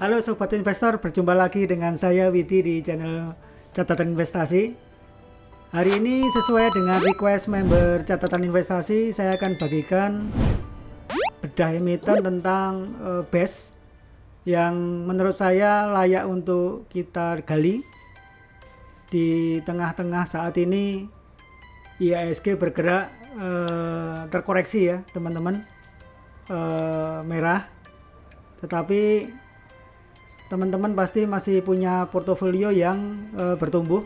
Halo Sobat Investor, berjumpa lagi dengan saya Widi di channel Catatan Investasi. Hari ini sesuai dengan request member Catatan Investasi, saya akan bagikan bedah emiten tentang BES yang menurut saya layak untuk kita gali. Di tengah-tengah saat ini IHSG bergerak terkoreksi ya teman-teman, merah, tetapi teman-teman pasti masih punya portofolio yang bertumbuh,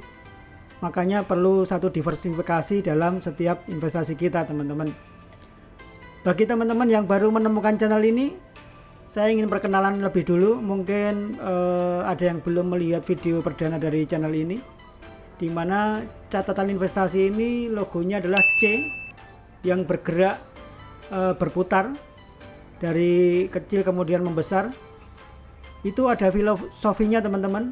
makanya perlu satu diversifikasi dalam setiap investasi kita teman-teman. Bagi teman-teman yang baru menemukan channel ini, saya ingin perkenalan lebih dulu. Mungkin ada yang belum melihat video perdana dari channel ini, di mana catatan investasi ini logonya adalah C yang bergerak berputar dari kecil kemudian membesar. Itu ada filosofinya teman-teman,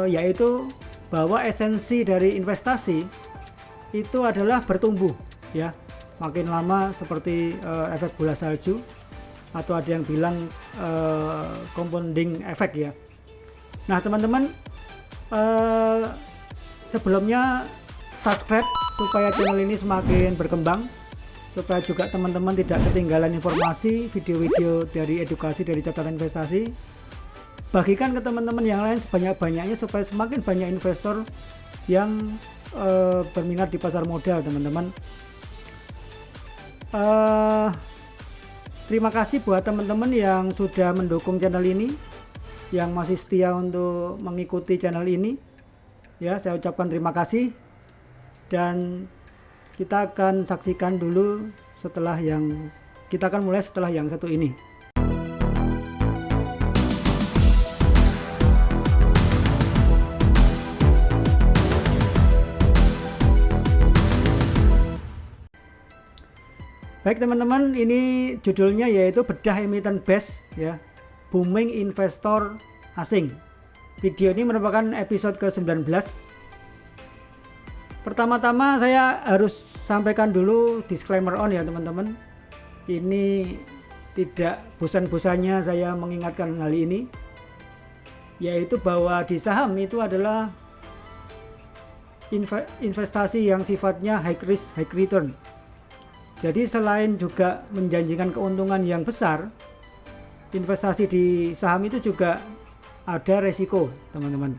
yaitu bahwa esensi dari investasi itu adalah bertumbuh ya, makin lama, seperti efek bola salju, atau ada yang bilang compounding effect ya. Nah teman-teman, sebelumnya subscribe supaya channel ini semakin berkembang, supaya juga teman-teman tidak ketinggalan informasi video-video dari edukasi dari catatan investasi. Bagikan ke teman-teman yang lain sebanyak-banyaknya supaya semakin banyak investor yang berminat di pasar modal teman-teman. Terima kasih buat teman-teman yang sudah mendukung channel ini, yang masih setia untuk mengikuti channel ini ya, saya ucapkan terima kasih. Dan kita akan saksikan dulu kita akan mulai setelah yang satu ini. Baik teman-teman, ini judulnya yaitu bedah emiten BES ya, booming investor asing. Video ini merupakan episode ke-19. Pertama-tama saya harus sampaikan dulu disclaimer on ya teman-teman. Ini tidak bosan-bosannya saya mengingatkan hal ini, yaitu bahwa di saham itu adalah investasi yang sifatnya high risk high return. Jadi selain juga menjanjikan keuntungan yang besar, investasi di saham itu juga ada resiko teman-teman.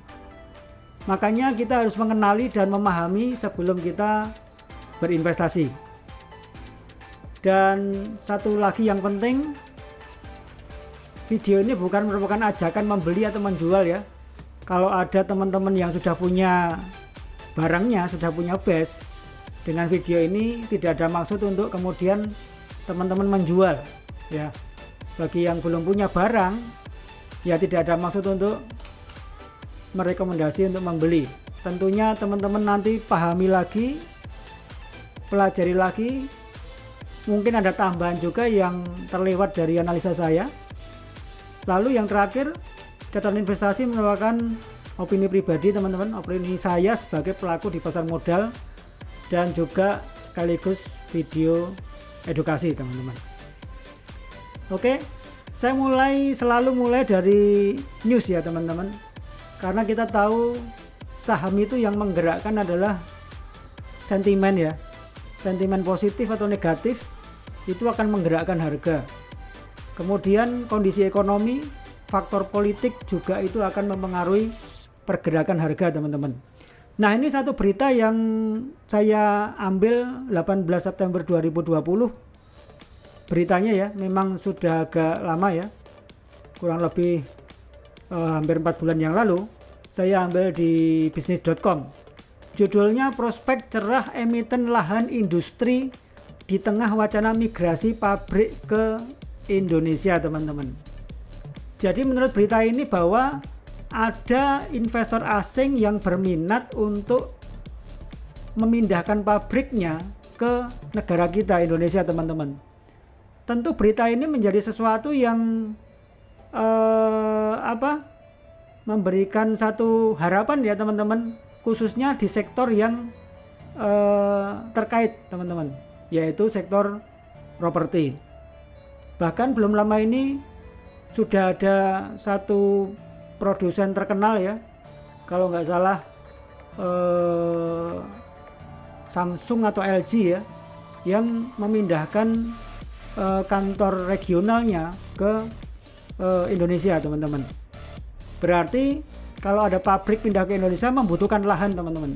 Makanya kita harus mengenali dan memahami sebelum kita berinvestasi. Dan satu lagi yang penting, video ini bukan merupakan ajakan membeli atau menjual ya. Kalau ada teman-teman yang sudah punya barangnya, sudah punya BES, dengan video ini tidak ada maksud untuk kemudian teman-teman menjual ya. Bagi yang belum punya barang ya, tidak ada maksud untuk merekomendasi untuk membeli. Tentunya teman-teman nanti pahami lagi, pelajari lagi, mungkin ada tambahan juga yang terlewat dari analisa saya. Lalu yang terakhir, catatan investasi merupakan opini pribadi teman-teman, opini saya sebagai pelaku di pasar modal, dan juga sekaligus video edukasi teman-teman. Oke, saya selalu mulai dari news ya teman-teman, karena kita tahu saham itu yang menggerakkan adalah sentimen ya. Sentimen positif atau negatif itu akan menggerakkan harga. Kemudian kondisi ekonomi, faktor politik juga itu akan mempengaruhi pergerakan harga teman-teman. Nah ini satu berita yang saya ambil 18 September 2020. Beritanya ya memang sudah agak lama ya, kurang lebih hampir 4 bulan yang lalu. Saya ambil di bisnis.com. Judulnya prospek cerah emiten lahan industri di tengah wacana migrasi pabrik ke Indonesia teman-teman. Jadi menurut berita ini bahwa ada investor asing yang berminat untuk memindahkan pabriknya ke negara kita Indonesia teman-teman. Tentu berita ini menjadi sesuatu yang memberikan satu harapan ya teman-teman, khususnya di sektor yang terkait teman-teman, yaitu sektor properti. Bahkan belum lama ini sudah ada satu produsen terkenal ya, kalau nggak salah Samsung atau LG ya, yang memindahkan kantor regionalnya ke Indonesia teman-teman. Berarti kalau ada pabrik pindah ke Indonesia membutuhkan lahan teman-teman.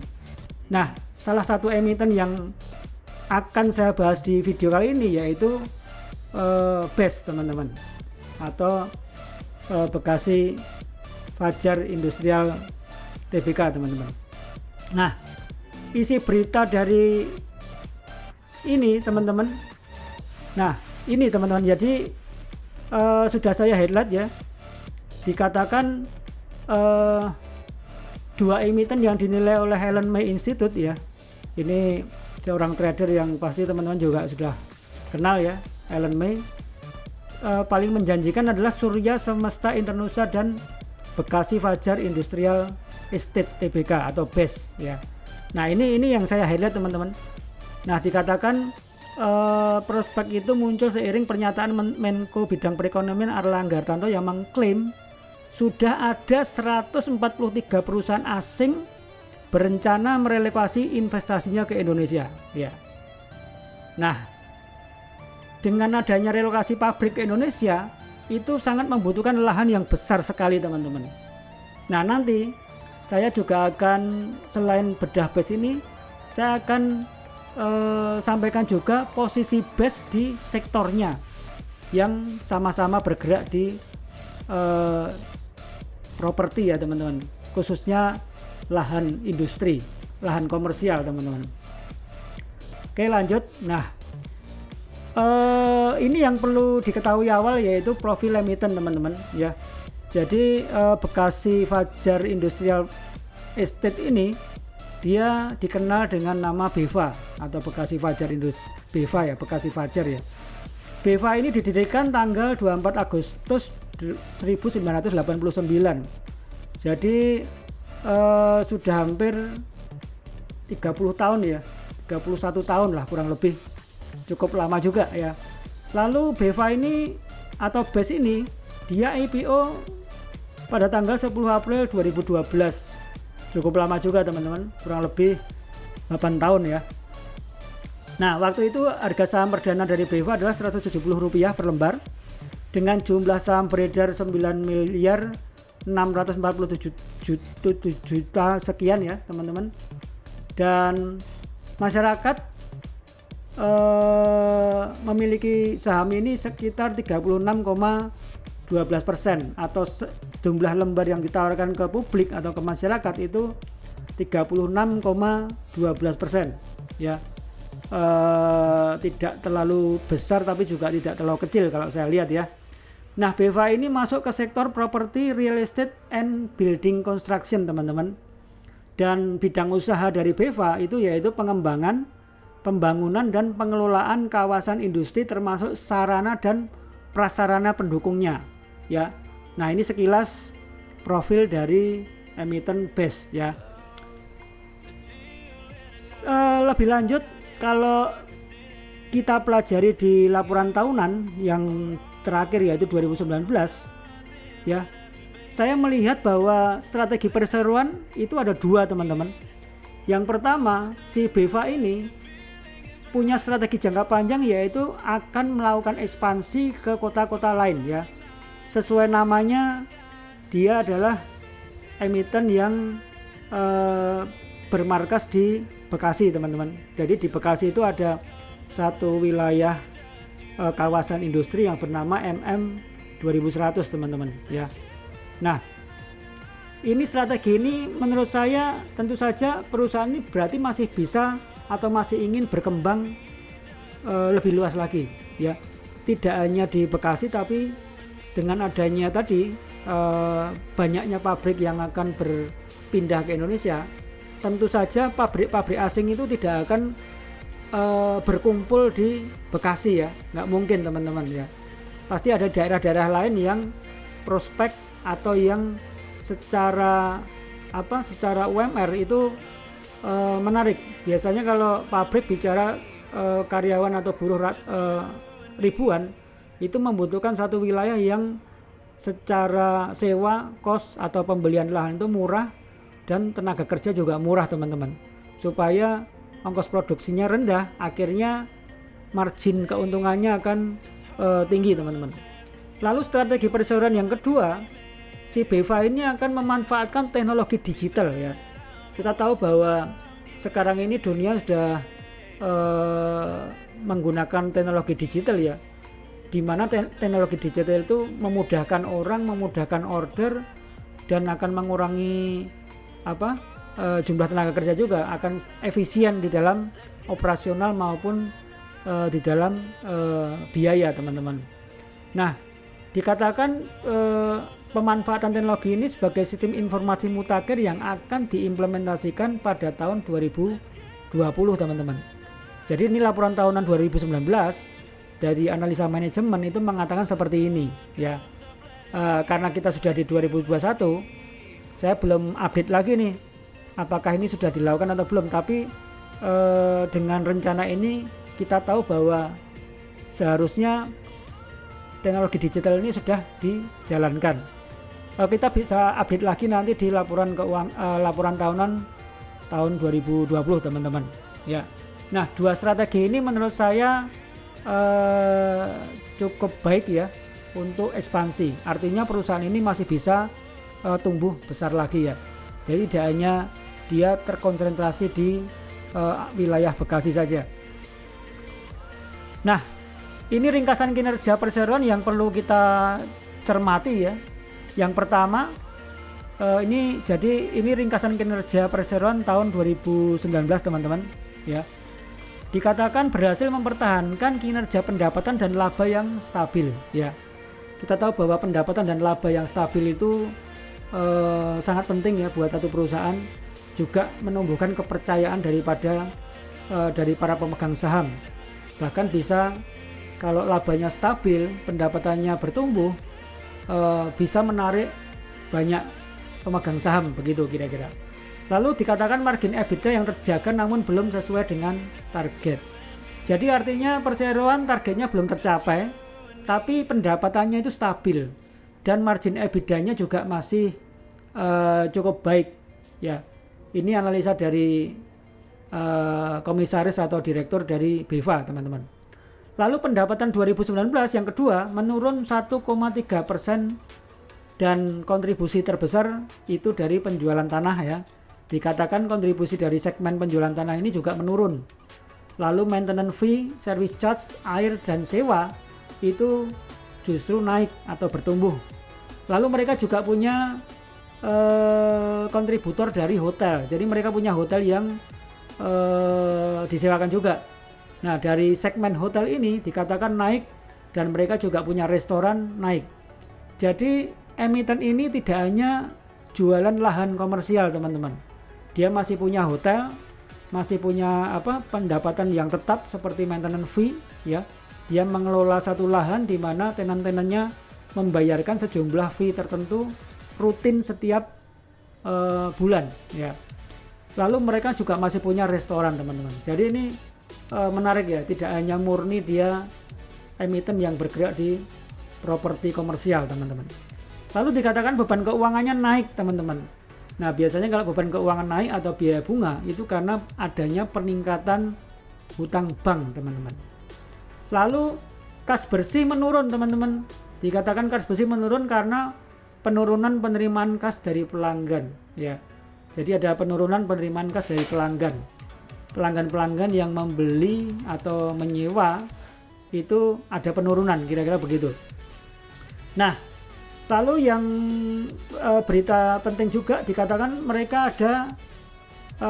Nah, salah satu emiten yang akan saya bahas di video kali ini yaitu BES teman-teman, atau Bekasi Fajar Industrial Tbk teman-teman. Nah, isi berita dari ini teman-teman. Nah, ini teman-teman, jadi sudah saya highlight ya. Dikatakan dua emiten yang dinilai oleh Ellen May Institute ya. Ini seorang trader yang pasti teman-teman juga sudah kenal ya, Ellen May. Paling menjanjikan adalah Surya Semesta Internusa dan Bekasi Fajar Industrial Estate Tbk atau BES ya. Nah, ini yang saya highlight teman-teman. Nah, dikatakan prospek itu muncul seiring pernyataan Menko Bidang Perekonomian Airlangga Hartarto yang mengklaim sudah ada 143 perusahaan asing berencana merelokasi investasinya ke Indonesia ya. Nah, dengan adanya relokasi pabrik ke Indonesia itu sangat membutuhkan lahan yang besar sekali teman-teman. Nah, nanti saya juga akan, selain bedah BES ini, saya akan sampaikan juga posisi BES di sektornya yang sama-sama bergerak di properti ya teman-teman, khususnya lahan industri, lahan komersial teman-teman. Oke, lanjut. Nah, ini yang perlu diketahui awal yaitu profil emiten teman-teman ya. Jadi Bekasi Fajar Industrial Estate ini dia dikenal dengan nama BEFA atau Bekasi Fajar BEFA ya, Bekasi Fajar ya. BEFA ini didirikan tanggal 24 Agustus 1989. Jadi sudah hampir 30 tahun ya, 31 tahun lah kurang lebih, cukup lama juga ya. Lalu BEFA ini atau BES ini dia IPO pada tanggal 10 April 2012. Cukup lama juga teman-teman, kurang lebih 8 tahun ya. Nah, waktu itu harga saham perdana dari BEFA adalah Rp170 per lembar dengan jumlah saham beredar 9.647 juta sekian ya teman-teman. Dan masyarakat memiliki saham ini sekitar 36,12% atau jumlah lembar yang ditawarkan ke publik atau ke masyarakat itu 36,12% ya. Tidak terlalu besar tapi juga tidak terlalu kecil kalau saya lihat ya. Nah, BEFA ini masuk ke sektor property, real estate and building construction teman-teman. Dan bidang usaha dari BEFA itu yaitu pengembangan, pembangunan dan pengelolaan kawasan industri termasuk sarana dan prasarana pendukungnya ya. Nah, ini sekilas profil dari emiten BES ya. Lebih lanjut, kalau kita pelajari di laporan tahunan yang terakhir yaitu 2019 ya, saya melihat bahwa strategi perseroan itu ada dua teman-teman. Yang pertama, si BEFA ini punya strategi jangka panjang yaitu akan melakukan ekspansi ke kota-kota lain ya. Sesuai namanya, dia adalah emiten yang bermarkas di Bekasi teman-teman. Jadi di Bekasi itu ada satu wilayah kawasan industri yang bernama MM 2100 teman-teman ya. Nah, ini strategi ini menurut saya tentu saja perusahaan ini berarti masih bisa atau masih ingin berkembang lebih luas lagi ya. Tidak hanya di Bekasi tapi dengan adanya tadi banyaknya pabrik yang akan berpindah ke Indonesia, tentu saja pabrik-pabrik asing itu tidak akan berkumpul di Bekasi ya, nggak mungkin teman-teman ya. Pasti ada daerah-daerah lain yang prospek atau yang secara UMR itu menarik. Biasanya kalau pabrik bicara karyawan atau buruh ribuan, itu membutuhkan satu wilayah yang secara sewa, kos atau pembelian lahan itu murah dan tenaga kerja juga murah teman-teman. Supaya ongkos produksinya rendah, akhirnya margin keuntungannya akan tinggi teman-teman. Lalu strategi perseroan yang kedua, si BEVA ini akan memanfaatkan teknologi digital ya. Kita tahu bahwa sekarang ini dunia sudah menggunakan teknologi digital ya, di mana teknologi digital itu memudahkan orang, memudahkan order, dan akan mengurangi jumlah tenaga kerja juga, akan efisien di dalam operasional maupun di dalam biaya teman-teman. Nah, dikatakan pemanfaatan teknologi ini sebagai sistem informasi mutakhir yang akan diimplementasikan pada tahun 2020 teman-teman. Jadi ini laporan tahunan 2019 dari analisa manajemen itu mengatakan seperti ini ya. Karena kita sudah di 2021, saya belum update lagi nih apakah ini sudah dilakukan atau belum, tapi dengan rencana ini kita tahu bahwa seharusnya teknologi digital ini sudah dijalankan. Kita bisa update lagi nanti di laporan tahunan tahun 2020 teman-teman ya. Nah, dua strategi ini menurut saya cukup baik ya untuk ekspansi. Artinya perusahaan ini masih bisa tumbuh besar lagi ya. Jadi tidak hanya dia terkonsentrasi di wilayah Bekasi saja. Nah, ini ringkasan kinerja perseroan yang perlu kita cermati ya. Yang pertama, ini ringkasan kinerja perseroan tahun 2019 teman-teman ya. Dikatakan berhasil mempertahankan kinerja pendapatan dan laba yang stabil ya. Kita tahu bahwa pendapatan dan laba yang stabil itu sangat penting ya buat satu perusahaan, juga menumbuhkan kepercayaan dari para pemegang saham. Bahkan bisa kalau labanya stabil, pendapatannya bertumbuh, bisa menarik banyak pemegang saham, begitu kira-kira. Lalu dikatakan margin EBITDA yang terjaga namun belum sesuai dengan target. Jadi artinya perseroan targetnya belum tercapai, tapi pendapatannya itu stabil dan margin EBITDA-nya juga masih cukup baik ya. Ini analisa dari komisaris atau direktur dari BEVA teman-teman. Lalu pendapatan 2019 yang kedua menurun 1,3% dan kontribusi terbesar itu dari penjualan tanah ya. Dikatakan kontribusi dari segmen penjualan tanah ini juga menurun. Lalu maintenance fee, service charge, air dan sewa itu justru naik atau bertumbuh. Lalu mereka juga punya kontributor dari hotel. Jadi mereka punya hotel yang disewakan juga. Nah, dari segmen hotel ini dikatakan naik dan mereka juga punya restoran naik. Jadi emiten ini tidak hanya jualan lahan komersial teman-teman. Dia masih punya hotel, masih punya pendapatan yang tetap seperti maintenance fee ya. Dia mengelola satu lahan di mana tenan-tenannya membayarkan sejumlah fee tertentu rutin setiap bulan ya. Lalu mereka juga masih punya restoran teman-teman. Jadi ini menarik ya, tidak hanya murni dia emiten yang bergerak di properti komersial teman-teman. Lalu dikatakan beban keuangannya naik teman-teman. Nah, biasanya kalau beban keuangan naik atau biaya bunga itu karena adanya peningkatan hutang bank teman-teman. Lalu kas bersih menurun teman-teman. Dikatakan kas bersih menurun karena penurunan penerimaan kas dari pelanggan ya. Jadi ada penurunan penerimaan kas dari pelanggan. Pelanggan-pelanggan yang membeli atau menyewa itu ada penurunan, kira-kira begitu. Nah, lalu yang berita penting juga dikatakan mereka ada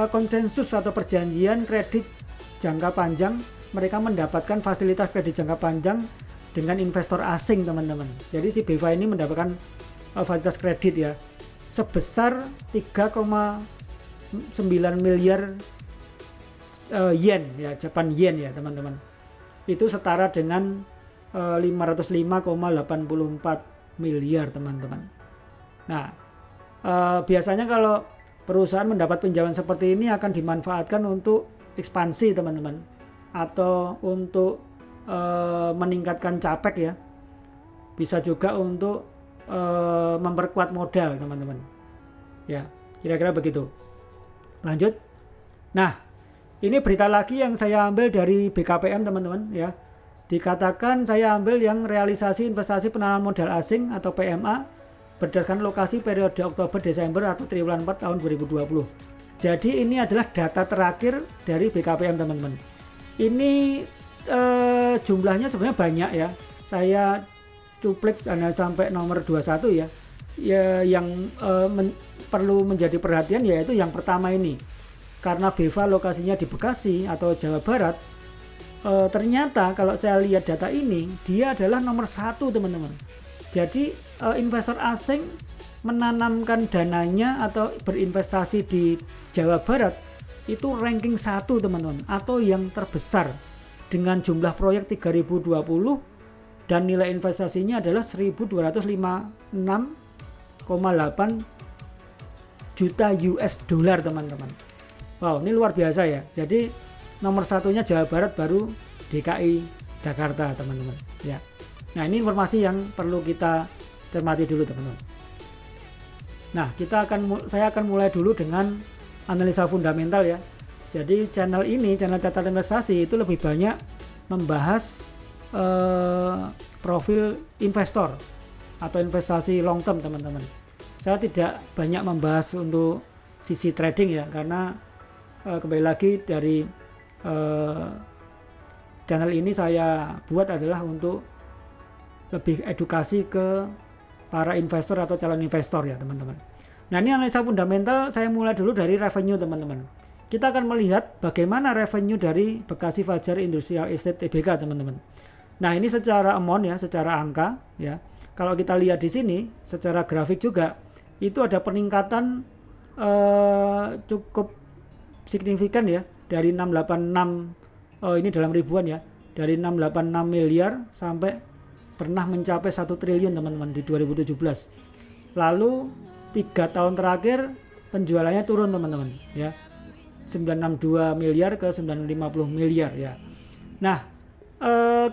konsensus atau perjanjian kredit jangka panjang. Mereka mendapatkan fasilitas kredit jangka panjang dengan investor asing teman-teman. Jadi si BEVA ini mendapatkan fasilitas kredit ya sebesar 3,9 miliar yen ya, Japan yen ya teman-teman. Itu setara dengan 505,84 miliar teman-teman. Nah, biasanya kalau perusahaan mendapat pinjaman seperti ini akan dimanfaatkan untuk ekspansi teman-teman, atau untuk meningkatkan capek ya. Bisa juga untuk memperkuat modal teman-teman. Ya, kira-kira begitu. Lanjut. Nah, ini berita lagi yang saya ambil dari BKPM teman-teman ya. Dikatakan saya ambil yang realisasi investasi penanaman modal asing atau PMA berdasarkan lokasi periode Oktober-Desember atau triwulan 4 tahun 2020. Jadi ini adalah data terakhir dari BKPM teman-teman. Ini jumlahnya sebenarnya banyak ya. Saya cuplik hanya sampai nomor 21 ya. Yang perlu menjadi perhatian yaitu yang pertama ini. Karena BEVA lokasinya di Bekasi atau Jawa Barat, ternyata kalau saya lihat data ini, dia adalah nomor 1 teman-teman. Jadi investor asing menanamkan dananya atau berinvestasi di Jawa Barat itu ranking 1 teman-teman, atau yang terbesar dengan jumlah proyek 3020 dan nilai investasinya adalah 1.256,8 juta US dollar teman-teman. Wow, ini luar biasa ya. Jadi nomor satunya Jawa Barat, baru DKI Jakarta teman-teman ya. Nah, ini informasi yang perlu kita cermati dulu teman-teman. Nah, saya akan mulai dulu dengan analisa fundamental ya. Jadi channel ini, channel catatan investasi itu lebih banyak membahas profil investor atau investasi long term teman-teman. Saya tidak banyak membahas untuk sisi trading ya, karena kembali lagi dari channel ini saya buat adalah untuk lebih edukasi ke para investor atau calon investor ya teman-teman. Nah, ini analisa fundamental, saya mulai dulu dari revenue teman-teman. Kita akan melihat bagaimana revenue dari Bekasi Fajar Industrial Estate Tbk teman-teman. Nah, ini secara amount ya, secara angka ya. Kalau kita lihat di sini secara grafik juga itu ada peningkatan cukup signifikan ya, dari 686 ini dalam ribuan ya, dari 686 miliar sampai pernah mencapai 1 triliun teman-teman di 2017. Lalu 3 tahun terakhir penjualannya turun teman-teman ya, 962 miliar ke 950 miliar ya. Nah,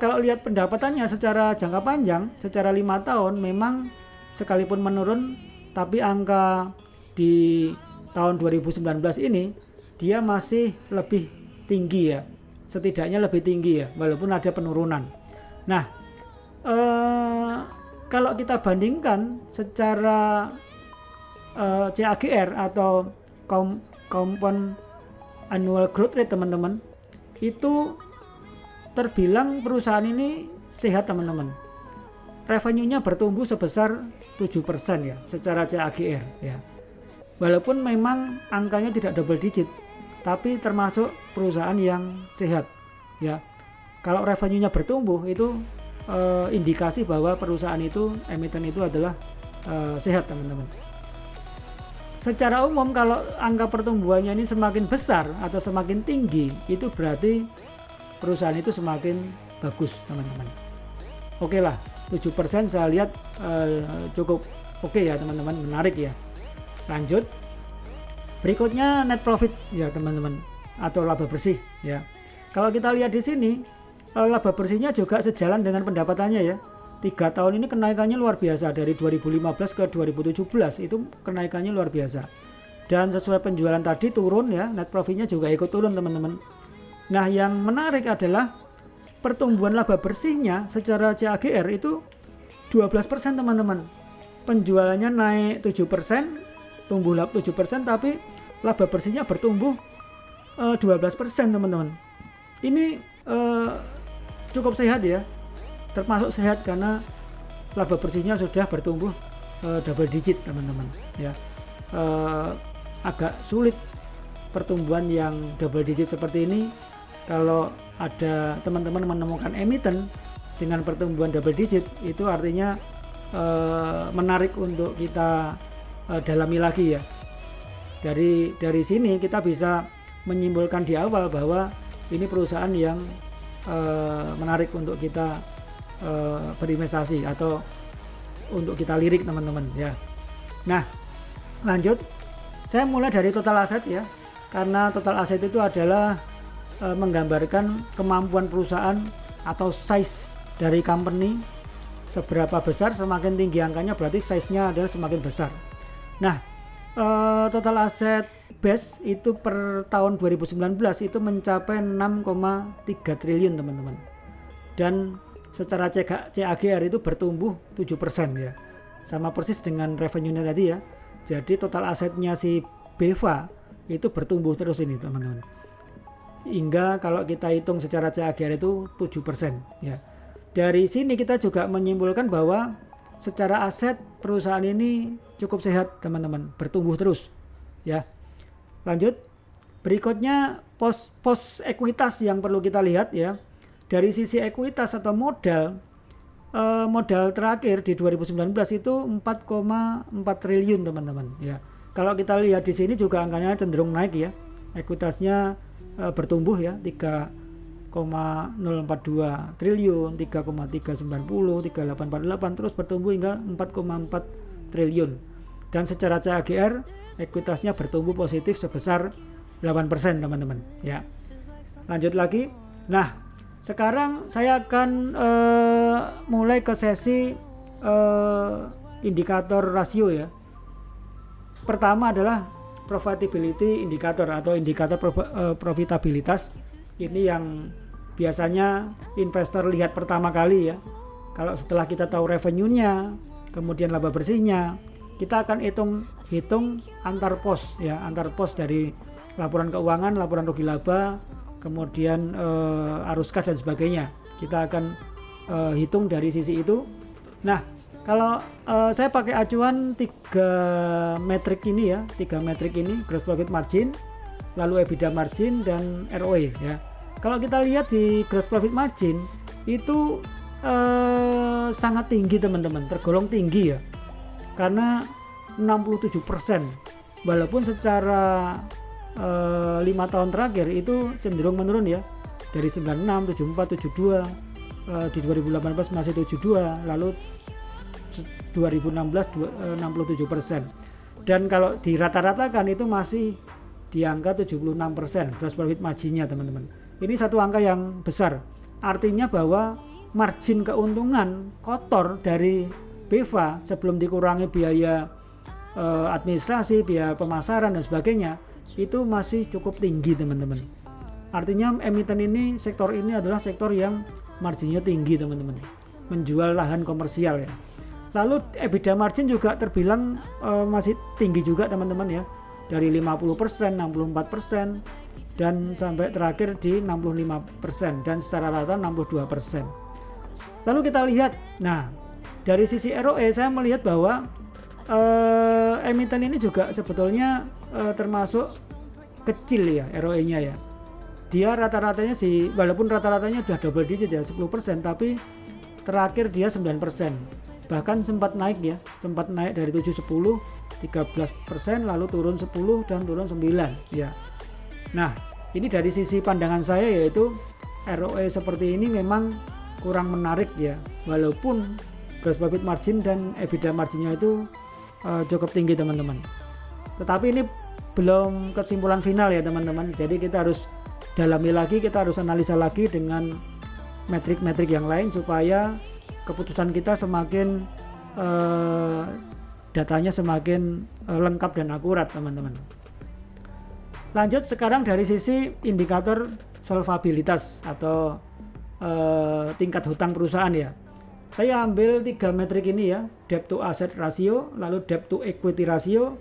kalau lihat pendapatannya secara jangka panjang, secara 5 tahun memang sekalipun menurun, tapi angka di tahun 2019 ini dia masih lebih tinggi ya, setidaknya lebih tinggi ya, walaupun ada penurunan. Nah, kalau kita bandingkan secara CAGR atau Compound Annual Growth Rate teman-teman, itu terbilang perusahaan ini sehat teman-teman. Revenue-nya bertumbuh sebesar 7% ya secara CAGR ya. Walaupun memang angkanya tidak double digit, tapi termasuk perusahaan yang sehat ya. Kalau revenue-nya bertumbuh itu indikasi bahwa perusahaan itu, emiten itu adalah sehat teman-teman. Secara umum kalau angka pertumbuhannya ini semakin besar atau semakin tinggi, itu berarti perusahaan itu semakin bagus teman-teman. Oke lah, 7% saya lihat cukup oke ya teman-teman, menarik ya. Lanjut, berikutnya net profit ya teman-teman, atau laba bersih ya. Kalau kita lihat di sini, laba bersihnya juga sejalan dengan pendapatannya ya. 3 tahun ini kenaikannya luar biasa, dari 2015 ke 2017 itu kenaikannya luar biasa. Dan sesuai penjualan tadi turun ya, net profitnya juga ikut turun teman-teman. Nah, yang menarik adalah pertumbuhan laba bersihnya secara CAGR itu 12% teman-teman. Penjualannya naik 7%, tumbuh 7%, tapi laba bersihnya bertumbuh 12% teman-teman. Ini cukup sehat ya, termasuk sehat karena laba bersihnya sudah bertumbuh double digit teman-teman ya. Agak sulit pertumbuhan yang double digit seperti ini. Kalau ada teman-teman menemukan emiten dengan pertumbuhan double digit, itu artinya menarik untuk kita dalami lagi ya. Dari sini kita bisa menyimpulkan di awal bahwa ini perusahaan yang menarik untuk kita berinvestasi atau untuk kita lirik teman-teman ya. Nah, lanjut, saya mulai dari total aset ya, karena total aset itu adalah menggambarkan kemampuan perusahaan atau size dari company seberapa besar, semakin tinggi angkanya berarti size-nya adalah semakin besar. Nah, total aset BES itu per tahun 2019 itu mencapai 6,3 triliun teman-teman. Dan secara CAGR itu bertumbuh 7% ya. Sama persis dengan revenue-nya tadi ya. Jadi total asetnya si BEVA itu bertumbuh terus ini teman-teman. Hingga kalau kita hitung secara CAGR itu 7% ya. Dari sini kita juga menyimpulkan bahwa secara aset perusahaan ini cukup sehat teman-teman, bertumbuh terus ya. Lanjut, berikutnya pos ekuitas yang perlu kita lihat ya. Dari sisi ekuitas atau modal terakhir di 2019 itu 4,4 triliun teman-teman ya. Kalau kita lihat di sini juga angkanya cenderung naik ya. Ekuitasnya bertumbuh ya, 3,042 triliun, 3,390, 3,848 terus bertumbuh hingga 4,4 triliun. Dan secara CAGR ekuitasnya bertumbuh positif sebesar 8% teman-teman ya. Lanjut lagi. Nah, sekarang saya akan mulai ke sesi indikator rasio ya. Pertama adalah profitability indicator atau indikator profitabilitas. Ini yang biasanya investor lihat pertama kali ya. Kalau setelah kita tahu revenue-nya, kemudian laba bersihnya, kita akan hitung antar pos ya, antar pos dari laporan keuangan, laporan rugi laba, kemudian arus kas dan sebagainya. Kita akan hitung dari sisi itu. Nah, kalau saya pakai acuan 3 metrik ini ya, 3 metrik ini, gross profit margin, lalu EBITDA margin dan ROE ya. Kalau kita lihat di gross profit margin itu sangat tinggi teman-teman, tergolong tinggi ya, karena 67%, walaupun secara 5 tahun terakhir itu cenderung menurun ya, dari 96, 74, 72, di 2018 masih 72, lalu 2016 67%, dan kalau dirata-ratakan itu masih di angka 76% gross profit marginnya teman-teman. Ini satu angka yang besar, artinya bahwa margin keuntungan kotor dari BEVA sebelum dikurangi biaya administrasi, biaya pemasaran dan sebagainya itu masih cukup tinggi teman-teman. Artinya emiten ini, sektor ini adalah sektor yang marginnya tinggi teman-teman, menjual lahan komersial ya. Lalu EBITDA margin juga terbilang masih tinggi juga teman-teman ya, dari 50%, 64%, dan sampai terakhir di 65%, dan secara rata 62%. Lalu kita lihat, nah dari sisi ROE saya melihat bahwa emiten ini juga sebetulnya termasuk kecil ya ROE-nya ya. Dia rata-ratanya sih, walaupun rata-ratanya sudah double digit ya 10%, tapi terakhir dia 9%. Bahkan sempat naik ya, sempat naik dari 7-10, 13%, lalu turun 10 dan turun 9 ya. Nah, ini dari sisi pandangan saya yaitu ROE seperti ini memang kurang menarik ya, walaupun gross profit margin dan EBITDA marginnya itu cukup tinggi teman-teman. Tetapi ini belum kesimpulan final ya teman-teman. Jadi kita harus dalami lagi, kita harus analisa lagi dengan metrik-metrik yang lain supaya keputusan kita semakin datanya semakin lengkap dan akurat teman-teman. Lanjut sekarang dari sisi indikator solvabilitas atau tingkat hutang perusahaan ya. Saya ambil 3 metrik ini ya, debt to asset ratio, lalu debt to equity ratio,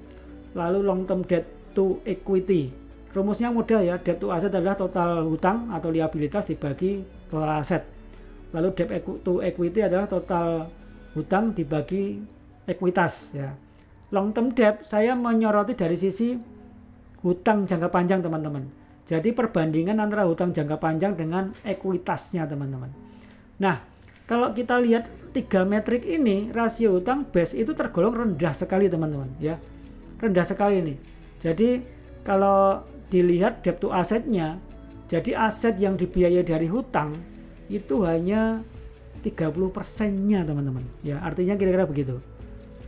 lalu long term debt to equity. Rumusnya mudah ya, debt to asset adalah total hutang atau liabilitas dibagi total aset. Lalu debt to equity adalah total hutang dibagi ekuitas ya. Long term debt saya menyoroti dari sisi hutang jangka panjang teman-teman. Jadi perbandingan antara hutang jangka panjang dengan ekuitasnya teman-teman. Nah, kalau kita lihat 3 metrik ini, rasio hutang BES itu tergolong rendah sekali teman-teman ya. Rendah sekali ini. Jadi kalau dilihat debt to assetnya, jadi aset yang dibiayai dari hutang itu hanya 30%-nya teman-teman ya, artinya kira-kira begitu.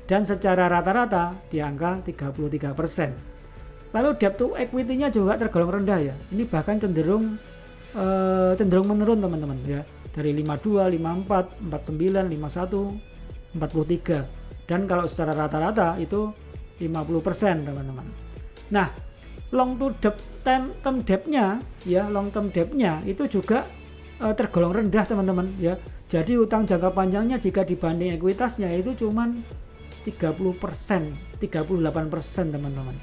Dan secara rata-rata di angka 33%. Lalu debt to equity-nya juga tergolong rendah ya. Ini bahkan cenderung menurun teman-teman ya. dari 52, 54, 49, 51, 43. Dan kalau secara rata-rata itu 50% teman-teman. Nah, long term debt-nya ya, long term debt-nya itu juga tergolong rendah teman-teman ya. Jadi utang jangka panjangnya jika dibanding ekuitasnya itu cuman 30%, 38% teman-teman.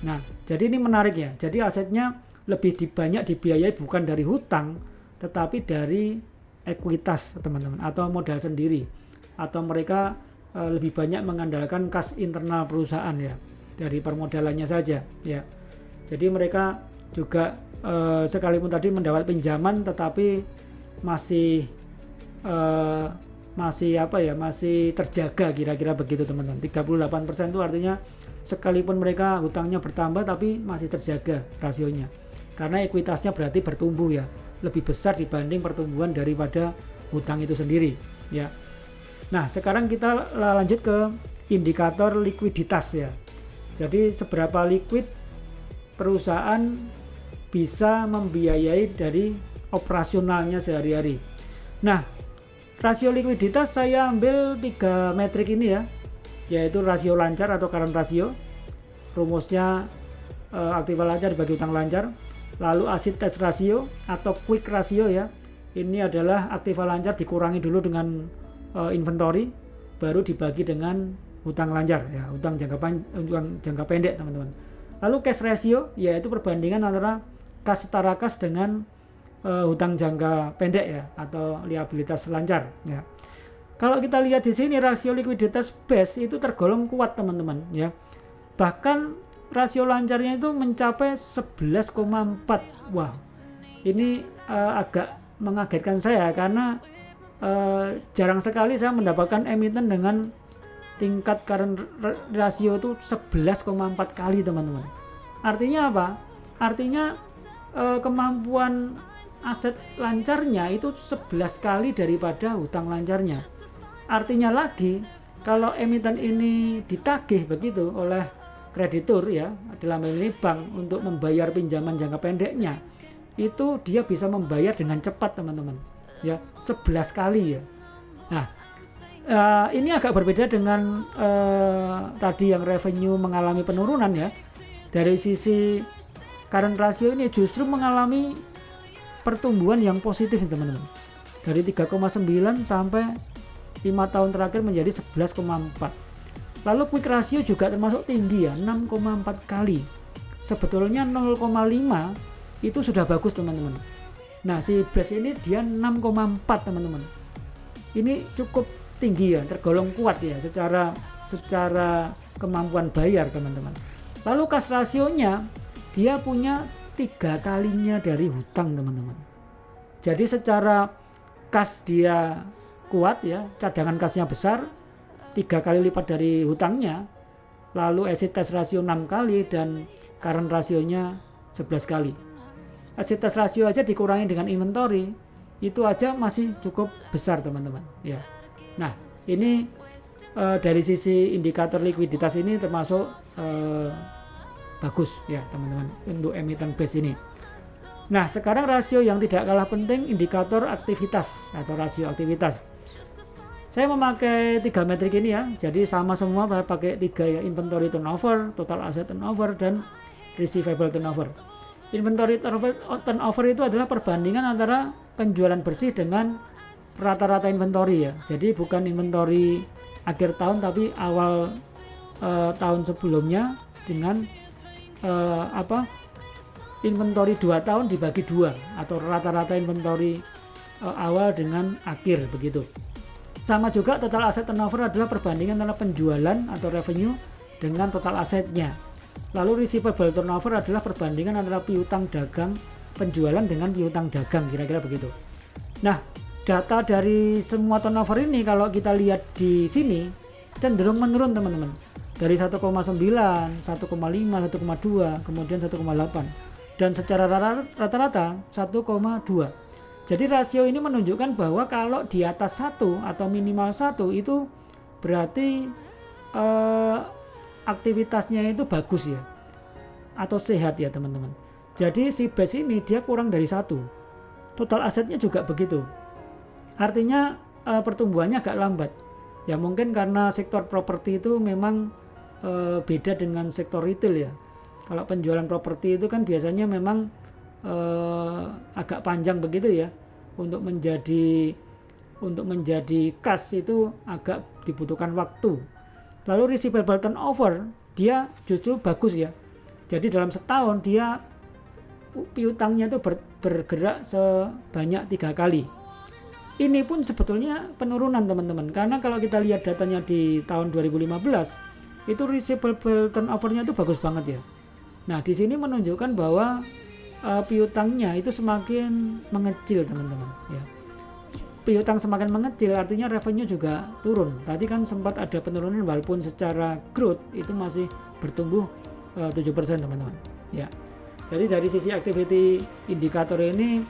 Nah, jadi ini menarik ya. Jadi asetnya lebih banyak dibiayai bukan dari hutang, tetapi dari ekuitas teman-teman, atau modal sendiri, atau mereka lebih banyak mengandalkan kas internal perusahaan ya, dari permodalannya saja ya. Jadi mereka juga sekalipun tadi mendapat pinjaman, tetapi masih masih terjaga, kira-kira begitu teman-teman. 38% itu artinya sekalipun mereka hutangnya bertambah tapi masih terjaga rasionya, karena ekuitasnya berarti bertumbuh ya, lebih besar dibanding pertumbuhan daripada hutang itu sendiri ya. Nah, sekarang kita lanjut ke indikator likuiditas ya. Jadi seberapa liquid perusahaan bisa membiayai dari operasionalnya sehari-hari. Nah, rasio likuiditas saya ambil 3 metrik ini ya, yaitu rasio lancar atau current ratio. Rumusnya aktiva lancar dibagi utang lancar. Lalu asset test ratio atau quick ratio ya. Ini adalah aktiva lancar dikurangi dulu dengan inventory, baru dibagi dengan hutang lancar ya, utang jangka pendek teman-teman. Lalu cash ratio yaitu perbandingan antara kas setara kas dengan hutang jangka pendek ya, atau liabilitas lancar ya. Kalau kita lihat di sini rasio likuiditas base itu tergolong kuat teman-teman ya. Bahkan rasio lancarnya itu mencapai 11,4. Wah, ini agak mengagetkan saya karena jarang sekali saya mendapatkan emiten dengan tingkat current ratio itu 11,4 kali teman-teman. Artinya apa? Artinya kemampuan aset lancarnya itu 11 kali daripada hutang lancarnya. Artinya lagi, kalau emiten ini ditagih begitu oleh kreditur ya, dalam hal ini bank, untuk membayar pinjaman jangka pendeknya, itu dia bisa membayar dengan cepat teman-teman ya, 11 kali ya. Nah, ini agak berbeda dengan tadi yang revenue mengalami penurunan ya. Dari sisi current ratio ini justru mengalami pertumbuhan yang positif teman-teman, dari 3,9 sampai 5 tahun terakhir menjadi 11,4. Lalu quick ratio juga termasuk tinggi ya, 6,4 kali. Sebetulnya 0,5 itu sudah bagus teman-teman. Nah, si base ini dia 6,4 teman-teman. Ini cukup tinggi ya, tergolong kuat ya secara kemampuan bayar teman-teman. Lalu cash rasionya dia punya 3 kalinya dari hutang teman-teman. Jadi secara kas dia kuat ya, cadangan kasnya besar, 3 kali lipat dari hutangnya. Lalu asset test ratio 6 kali dan current rasionya 11 kali. Asset test ratio aja dikurangi dengan inventory, itu aja masih cukup besar teman-teman ya. Nah, ini dari sisi indikator likuiditas ini termasuk bagus ya teman-teman untuk emiten base ini. Nah, sekarang rasio yang tidak kalah penting, indikator aktivitas atau rasio aktivitas. Saya memakai 3 metrik ini ya, jadi sama semua, saya pakai 3 ya, inventory turnover, total asset turnover, dan receivable turnover. Inventory turnover itu adalah perbandingan antara penjualan bersih dengan rata-rata inventory ya. Jadi bukan inventory akhir tahun tapi awal tahun sebelumnya dengan inventory 2 tahun dibagi 2, atau rata-rata inventory awal dengan akhir begitu. Sama juga total asset turnover adalah perbandingan antara penjualan atau revenue dengan total asetnya. Lalu receivable turnover adalah perbandingan antara piutang dagang penjualan dengan piutang dagang, kira-kira begitu. Nah, data dari semua turnover ini kalau kita lihat di sini cenderung menurun teman-teman. Dari 1,9, 1,5, 1,2, kemudian 1,8. Dan secara rata-rata 1,2. Jadi rasio ini menunjukkan bahwa kalau di atas 1 atau minimal 1 itu berarti aktivitasnya itu bagus ya, atau sehat ya teman-teman. Jadi si base ini dia kurang dari 1. Total asetnya juga begitu. Artinya pertumbuhannya agak lambat. Ya mungkin karena sektor properti itu memang beda dengan sektor retail ya. Kalau penjualan properti itu kan biasanya memang agak panjang begitu ya. Untuk menjadi kas itu agak dibutuhkan waktu. Lalu receivable turnover dia justru bagus ya. Jadi dalam setahun dia piutangnya itu bergerak sebanyak 3 kali. Ini pun sebetulnya penurunan teman-teman, karena kalau kita lihat datanya di tahun 2015 itu receivable turnover-nya itu bagus banget ya. Nah di sini menunjukkan bahwa piutangnya itu semakin mengecil teman-teman ya. Piutang semakin mengecil artinya revenue juga turun. Tadi kan sempat ada penurunan walaupun secara growth itu masih bertumbuh 7% teman-teman ya. Jadi dari sisi activity indikator ini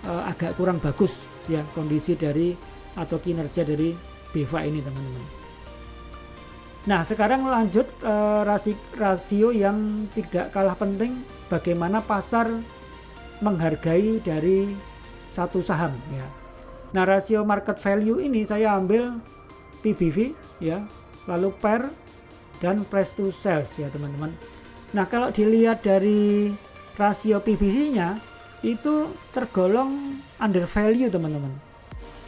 agak kurang bagus ya kondisi dari atau kinerja dari BEVA ini teman-teman. Nah sekarang lanjut rasio yang tidak kalah penting, bagaimana pasar menghargai dari satu saham ya. Nah rasio market value ini saya ambil PBV ya, lalu PER dan price to sales ya teman-teman. Nah kalau dilihat dari rasio PBV-nya itu tergolong under value teman-teman.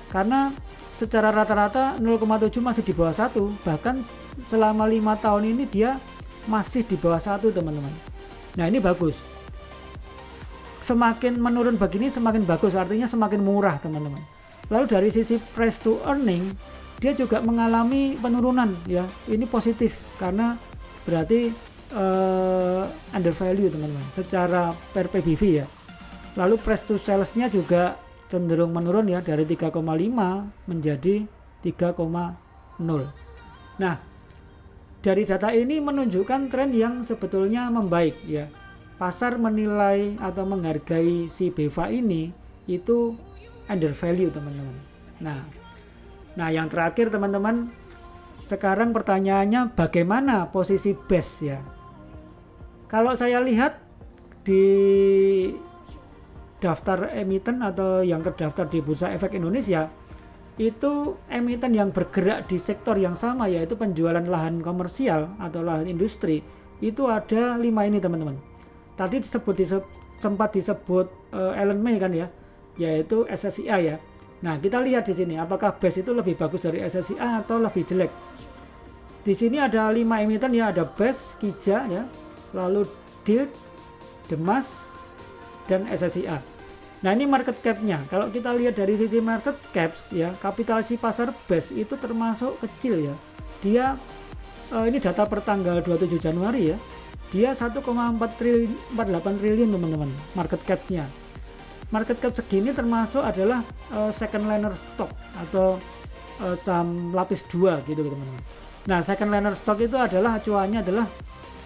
Karena secara rata-rata 0,7 masih di bawah 1, bahkan selama 5 tahun ini dia masih di bawah 1 teman-teman. Nah ini bagus. Semakin menurun begini semakin bagus, artinya semakin murah teman-teman. Lalu dari sisi price to earning dia juga mengalami penurunan ya. Ini positif karena berarti under value teman-teman secara per PBV ya. Lalu price to sales-nya juga cenderung menurun ya, dari 3,5 menjadi 3,0. Nah dari data ini menunjukkan tren yang sebetulnya membaik ya. Pasar menilai atau menghargai si BEVA ini itu under value teman-teman. Nah yang terakhir teman-teman, sekarang pertanyaannya bagaimana posisi BES ya. Kalau saya lihat di daftar emiten atau yang terdaftar di Bursa Efek Indonesia, itu emiten yang bergerak di sektor yang sama, yaitu penjualan lahan komersial atau lahan industri, itu ada 5 ini teman-teman. Tadi sempat disebut Ellen May kan ya, yaitu SSIA ya. Nah kita lihat di sini apakah BES itu lebih bagus dari SSIA atau lebih jelek. Di sini ada 5 emiten ya, ada BES, KIJA ya, lalu DILT, DEMAS, dan SSIA. Nah ini market cap-nya. Kalau kita lihat dari sisi market caps ya, kapitalisasi pasar BES itu termasuk kecil ya. Dia ini data per tanggal 27 Januari ya. Dia 1,48 triliun teman-teman market cap-nya. Market cap segini termasuk adalah second liner stock atau saham lapis 2 gitu teman-teman. Nah second liner stock itu adalah acuannya adalah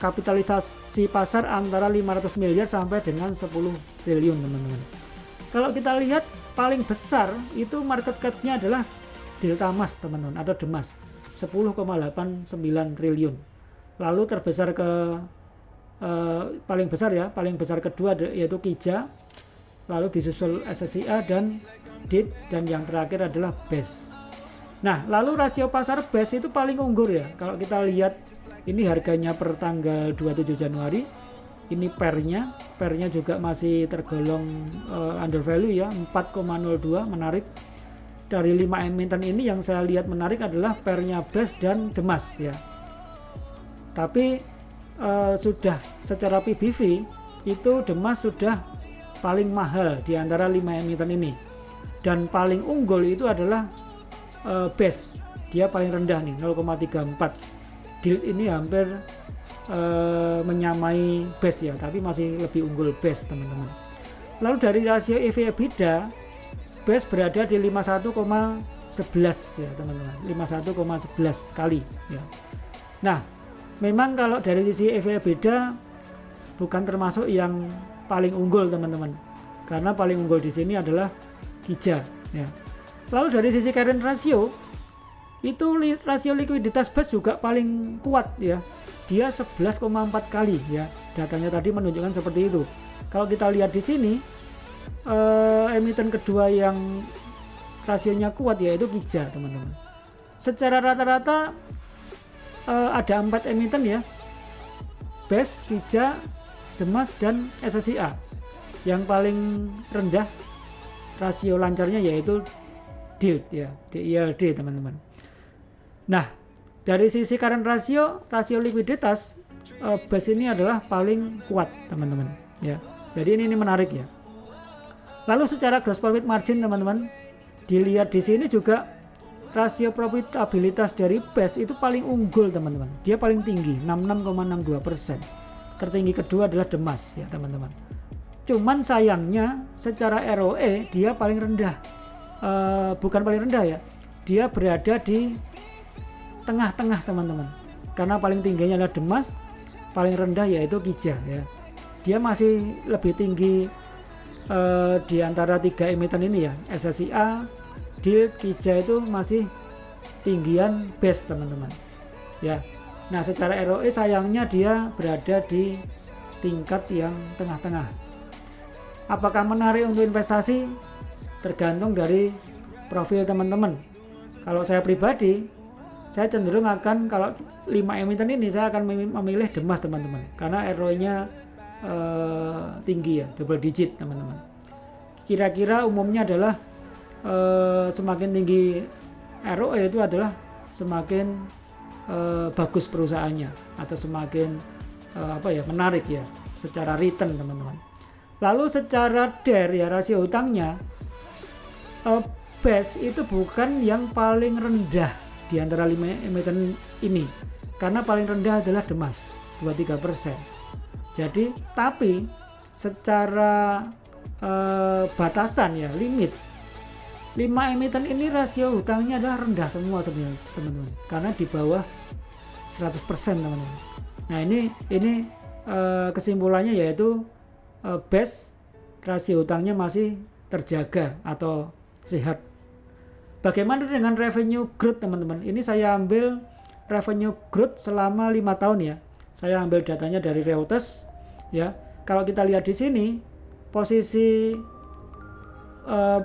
kapitalisasi pasar antara 500 miliar sampai dengan 10 triliun teman-teman. Kalau kita lihat paling besar itu market cap-nya adalah Deltamas teman-teman atau Demas 10,89 triliun. Lalu terbesar paling besar kedua yaitu KIJA, lalu disusul SSIA dan DIT, dan yang terakhir adalah BES. Nah lalu rasio pasar BES itu paling unggur ya. Kalau kita lihat ini harganya per tanggal 27 Januari, ini pernya juga masih tergolong under value ya, 4,02, menarik. Dari 5 emiten ini yang saya lihat menarik adalah pernya BES dan Demas ya. Tapi sudah secara PBV itu Demas sudah paling mahal di antara 5 emiten ini. Dan paling unggul itu adalah BES. Dia paling rendah nih, 0,34. DILT ini hampir menyamai BES ya, tapi masih lebih unggul BES teman-teman. Lalu dari rasio EV/EBITDA, BES berada di 51,11 ya teman-teman, 51,11 kali ya. Nah memang kalau dari sisi EV/EBITDA bukan termasuk yang paling unggul teman-teman, karena paling unggul di sini adalah KIJA ya. Lalu dari sisi current ratio itu rasio likuiditas BES juga paling kuat ya, dia 11,4 kali ya. Datanya tadi menunjukkan seperti itu. Kalau kita lihat di sini emiten kedua yang rasionya kuat yaitu KIJA teman-teman. Secara rata-rata ada 4 emiten ya, BES, KIJA, DEMAS, dan SSIA. Yang paling rendah rasio lancarnya yaitu DILD ya, DILD teman-teman. Nah, dari sisi current rasio likuiditas, BES ini adalah paling kuat teman-teman ya. Jadi ini menarik ya. Lalu secara gross profit margin teman-teman, dilihat di sini juga rasio profitabilitas dari BES itu paling unggul teman-teman. Dia paling tinggi 66,62%. Tertinggi kedua adalah DEMAS ya teman-teman. Cuman sayangnya secara ROE dia paling rendah. Bukan paling rendah ya. Dia berada di tengah-tengah teman-teman. Karena paling tingginya adalah DEMAS, paling rendah yaitu KIJA ya. Dia masih lebih tinggi di antara 3 emiten ini ya, SSIA, DILD, KIJA itu masih tinggian BES teman-teman ya. Nah secara ROE sayangnya dia berada di tingkat yang tengah-tengah. Apakah menarik untuk investasi? Tergantung dari profil teman-teman. Kalau saya pribadi, saya cenderung akan, kalau 5 emiten ini saya akan memilih DEMAS teman-teman, karena ROE-nya tinggi ya, double digit teman-teman. Kira-kira umumnya adalah semakin tinggi ROE itu adalah semakin bagus perusahaannya, atau semakin menarik ya secara return teman-teman. Lalu secara DER ya, rasio hutangnya, BES itu bukan yang paling rendah di antara 5 emiten ini, karena paling rendah adalah DEMAS 23%. Jadi tapi secara batasan ya, limit, 5 emiten ini rasio hutangnya adalah rendah semua sebenarnya teman-teman, karena di bawah 100% teman-teman. Nah ini kesimpulannya yaitu BES rasio hutangnya masih terjaga atau sehat. Bagaimana dengan revenue growth teman-teman? Ini saya ambil revenue growth selama 5 tahun ya. Saya ambil datanya dari Reuters ya. Kalau kita lihat di sini posisi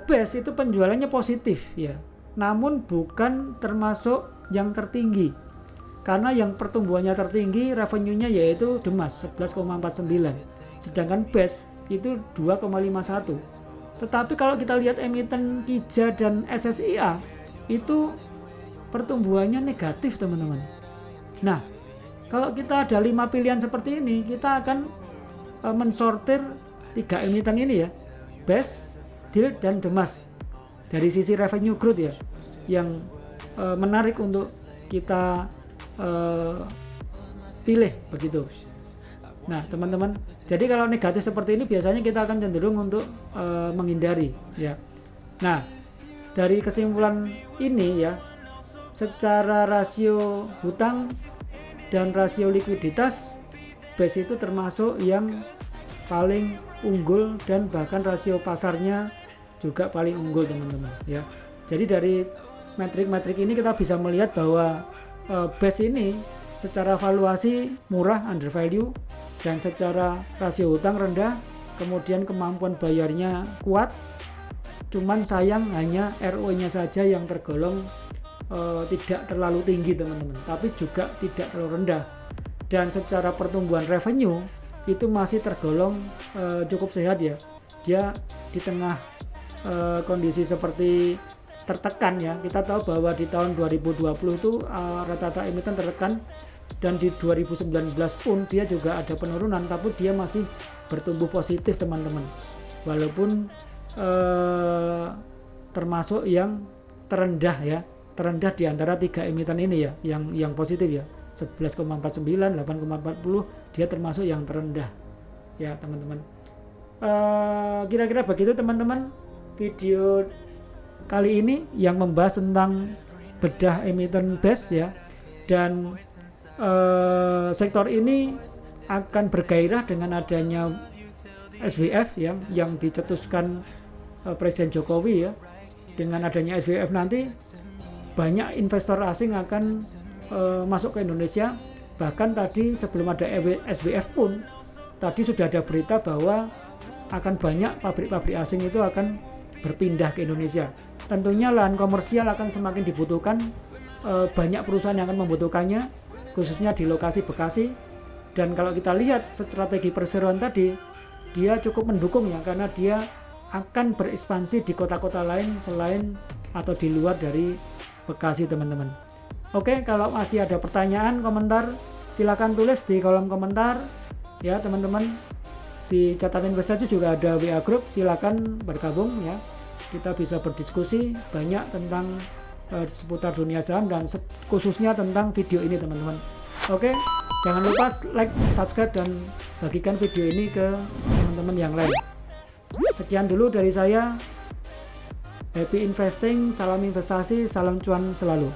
BES itu penjualannya positif ya. Namun bukan termasuk yang tertinggi. Karena yang pertumbuhannya tertinggi revenue-nya yaitu DEMAS 11,49. Sedangkan BES itu 2,51. Tetapi kalau kita lihat emiten KIJA dan SSIA itu pertumbuhannya negatif teman-teman. Nah, kalau kita ada 5 pilihan seperti ini, kita akan mensortir 3 emiten ini ya, BES, DILD, dan DEMAS dari sisi revenue growth ya, yang menarik untuk kita pilih begitu. Nah teman-teman, jadi kalau negatif seperti ini biasanya kita akan cenderung untuk menghindari ya. Nah dari kesimpulan ini ya, secara rasio hutang dan rasio likuiditas, BES itu termasuk yang paling unggul, dan bahkan rasio pasarnya juga paling unggul teman-teman ya. Jadi dari metrik-metrik ini kita bisa melihat bahwa BES ini secara valuasi murah, under value, dan secara rasio hutang rendah, kemudian kemampuan bayarnya kuat. Cuman sayang hanya ROE-nya saja yang tergolong tidak terlalu tinggi teman-teman, tapi juga tidak terlalu rendah. Dan secara pertumbuhan revenue itu masih tergolong cukup sehat ya. Dia di tengah kondisi seperti tertekan ya. Kita tahu bahwa di tahun 2020 itu rata-rata emiten tertekan, dan di 2019 pun dia juga ada penurunan, tapi dia masih bertumbuh positif teman-teman, walaupun termasuk yang terendah ya, terendah di antara 3 emiten ini ya, yang positif ya, 11,49, 8,40, dia termasuk yang terendah ya teman-teman. Kira-kira begitu teman-teman video kali ini yang membahas tentang bedah emiten BES ya. Dan sektor ini akan bergairah dengan adanya SVF ya, yang dicetuskan Presiden Jokowi ya. Dengan adanya SVF nanti banyak investor asing akan masuk ke Indonesia. Bahkan tadi sebelum ada SVF pun tadi sudah ada berita bahwa akan banyak pabrik-pabrik asing itu akan berpindah ke Indonesia. tentunya lahan komersial akan semakin dibutuhkan, banyak perusahaan yang akan membutuhkannya, khususnya di lokasi Bekasi. Dan kalau kita lihat strategi perseroan tadi, dia cukup mendukung ya, karena dia akan berekspansi di kota-kota lain selain atau di luar dari Bekasi, teman-teman. Oke, kalau masih ada pertanyaan, komentar, silakan tulis di kolom komentar ya, teman-teman. Di Catatan Investasi juga ada WA Group, silakan bergabung ya. Kita bisa berdiskusi banyak tentang seputar dunia saham dan khususnya tentang video ini, teman-teman. Oke, jangan lupa like, subscribe, dan bagikan video ini ke teman-teman yang lain. Sekian dulu dari saya. Happy investing, salam investasi, salam cuan selalu.